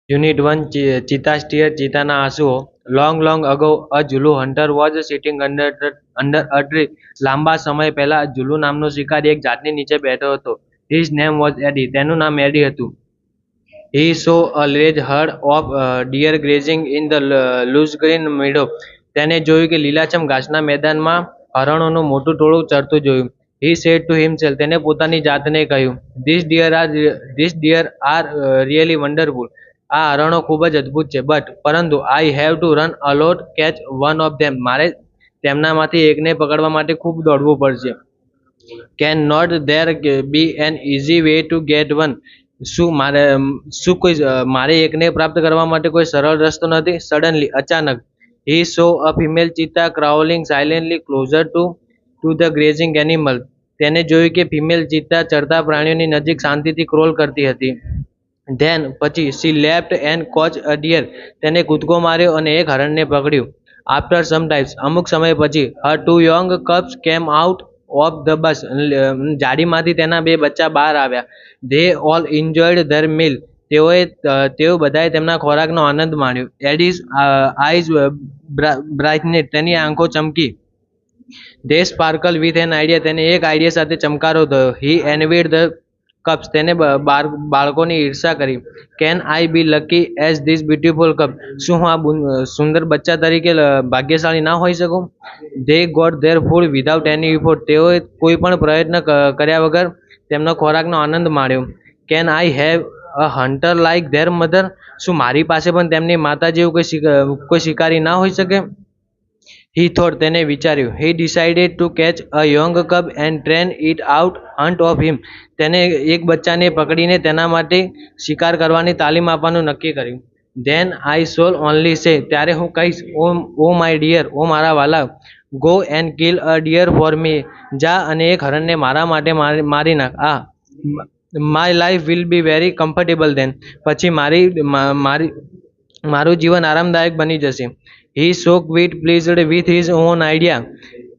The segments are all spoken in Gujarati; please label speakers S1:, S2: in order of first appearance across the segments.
S1: Unit 1 Cheetah's Tear ચિતાના આંસુઓ long ago a Zulu hunter was sitting under a tree. લાંબા સમય પહેલા ઝુલુ નામનો શિકારી એક ઝાડની નીચે બેઠો હતો. His name was Eddie. તેનું નામ એડી હતું. He saw a large herd of deer grazing in the loose green meadow. તેને જોયું કે લીલાછમ ઘાસના મેદાનમાં હરણોનું મોટું ટોળું ચરતું જોયું. He said to himself, તેને પોતાની જાતને કહ્યું, these deer are really wonderful. આ હરણો ખૂબ જ અદ્ભુત છે, પરંતુ I have to run a lot catch one of them. મારે તેમનામાંથી એકને પકડવા માટે ખૂબ દોડવું પડશે. Can not there be an easy way to get one? મારે એકને પ્રાપ્ત કરવા માટે કોઈ સરળ રસ્તો નથી? Suddenly, અચાનક, he saw a female cheetah crawling silently closer to the grazing animal. તેને જોયું કે ફિમેલ ચિત્તા ચરતા પ્રાણીઓની નજીક શાંતિથી ક્રોલ કરતી હતી. Then પછી she leapt and caught a deer. તેને કૂદકો માર્યો અને એક હરણને પકડ્યું. After some time, અમુક સમય પછી, her two young cubs came out of the bush. જાડીમાંથી તેના બે બચ્ચા બહાર આવ્યા. They all enjoyed their meal. તેઓ બધાએ તેમના ખોરાકનો આનંદ માણ્યો. Eddie's eyes brightened. તેની આંખો ચમકી. They sparkled with an idea. તેને એક આઈડિયા સાથે ચમકારો થયો. He envied the cubs. તેને બાળકોની ઈર્ષા કરી. Can I be lucky as this beautiful cub? શું હું આ સુંદર બચ્ચા તરીકે ભાગ્યશાળી ના હોઈ શકું? They got their food without any effort. તેઓએ કોઈ પણ પ્રયત્ન કર્યા વગર તેમનો ખોરાકનો આનંદ માણ્યો. Can I have a hunter like their mother? શું મારી પાસે પણ તેમની માતા જેવું કોઈ શિકારી ના હોઈ શકે? He thought. તેને વિચાર્યું. He decided to catch a young cub and train it out hunt of him. તેને એક બચ્ચાને પકડીને તેના માટે શિકાર કરવાની તાલીમ આપવાનું નક્કી કર્યું. Then I shall only say. ત્યારે હું કહીશ, oh my dear, ઓ મારા વાલા, go and kill a deer for me. જા અને એક હરણને મારા માટે મારી નાખ. My life will be very comfortable then. પછી મારું જીવન આરામદાયક બની જશે. He so quite pleased with his own idea.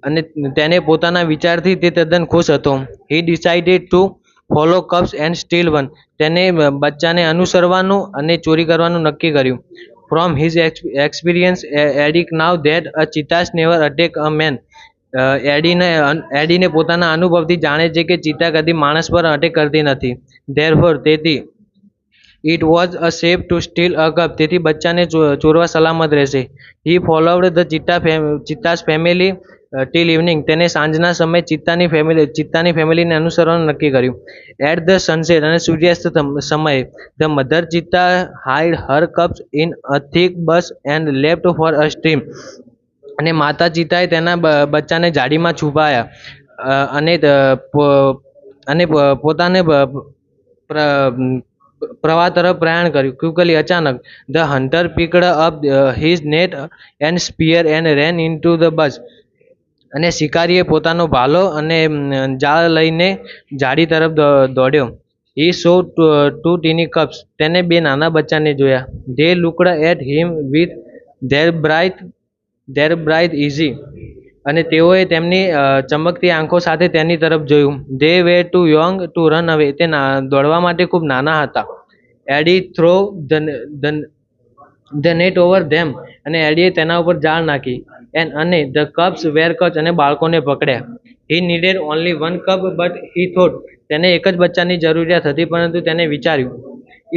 S1: અને તેને પોતાના વિચારથી તે તદ્દન ખુશ હતો. He decided to follow cubs and steal one. તેને બચ્ચાને અનુસરવાનું અને ચોરી કરવાનું નક્કી કર્યું. From his experience, Eddie now that a cheetahs never attack a man. એડીને પોતાના અનુભવથી જાણે છે કે ચિત્તા કદી માણસ પર અટેક કરતી નથી. Therefore, તેથી it was a safe to steal a cub. તેથી બચ્ચાને ચોરવા સલામત રહેશે. He followed the cheetah's family till evening. તેને સાંજના સમયે ચિત્તાની ફેમિલીને અનુસરવાનું નક્કી કર્યું. At the sunset અને સૂર્યાસ્ત સમયે the mother cheetah hid her cubs in a thick bush and left for a stream. અને માતા ચિત્તાએ તેના બચ્ચાને ઝાડીમાં છુપાયા અને પોતાને પ્રવાહ તરફ પ્રયાણ કર્યું. Quickly, અચાનક, the hunter picked up his net and spear and ran into the bush. અને શિકારીએ પોતાનો ભાલો અને જાળ લઈને ઝાડી તરફ દોડ્યો. He saw two teeny cubs. તેને બે નાના બચ્ચાને જોયા. They looked at him with their bright easy. અને તેઓએ તેમની ચમકતી આંખો સાથે તેની તરફ જોયું. They were too young to run away. તે દોડવા માટે ખૂબ નાના હતા. Eddie threw the net over them. અને એડીએ તેના ઉપર જાળ નાખી. અને the cubs were caught. અને બાળકોને પકડ્યા. He needed only one cub, but he thought. તેને એક જ બચ્ચાની જરૂરિયાત હતી, પરંતુ તેને વિચાર્યું.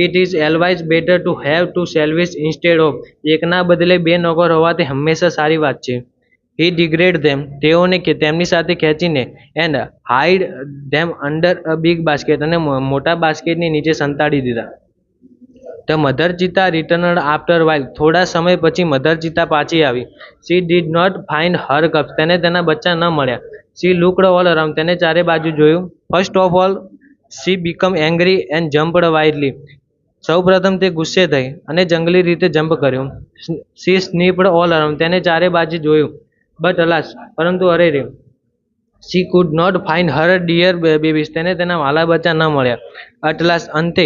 S1: It is always better to have two salvage instead of. એકના બદલે બે નોકર હોવા તે હંમેશા સારી વાત છે. He degraded them. તેઓને તેમની સાથે ખેંચીને and hide them under a big basket. અને મોટા બાસ્કેટની નીચે સંતાડી દીધા. The mother cheetah returned after a while. થોડા સમય પછી મધર ચિત્તા પાછી આવી. She did not find her cubs. તેને તેના બચ્ચા ન મળ્યા. She looked all around. તેને ચારે બાજુ જોયું. First of all, she became angry and jumped wildly. સૌ પ્રથમ તે ગુસ્સે થઈ અને જંગલી રીતે જમ્પ કર્યો. She sniffed all around. તેને ચારે બાજુ જોયું. But alas, પરંતુ અરે રે, she could not find her dear babies. તેને તેના વાલા બચ્ચા ન મળ્યા. At last, અંતે,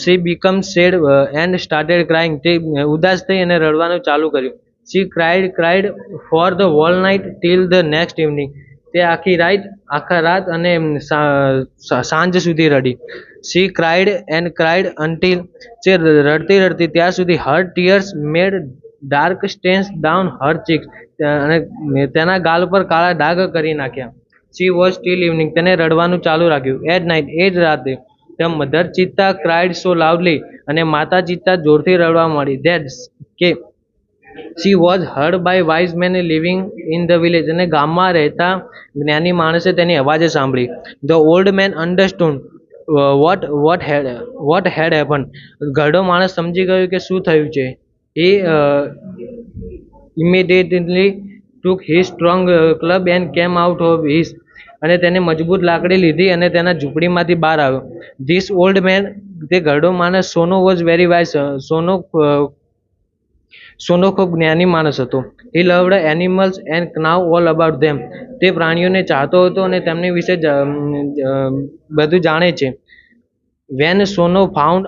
S1: she became sad and started crying. તે ઉદાસ થઈ અને રડવાનું ચાલુ કર્યું. She cried for the whole night till the next evening. તે આખા રાત અને સાંજ સુધી રડી. She cried and cried until જે રડતી રડતી ત્યાં સુધી her tears made dark stains down her cheeks અને તેના ગાલ પર કાળા ડાઘ કરી નાખ્યા. She was still evening. તેને રડવાનું ચાલુ રાખ્યું. At night, એ જ રાતે the mother cheetah cried so loudly અને માતા ચિત્તા જોરથી રડવા માંડી that કે she was heard by wise men living in the village અને ગામમાં રહેતા જ્ઞાની માણસે તેની અવાજે સાંભળી. The old man understood what had happened. ઘરડો માણસ સમજી ગયો કે શું થયું છે. He immediately took his strong club and came out of his અને તેને મજબૂત લાકડી લીધી અને તેના ઝૂંપડીમાંથી બહાર આવ્યો. This old man, તે ઘરડો માણસ સોનો was very wise. સોનો ખૂબ જ્ઞાની માણસ હતો. He loved animals and knew all about them. તે પ્રાણીઓને ચાહતો હતો અને તેમની વિશે બધું જાણે છે. When Sono found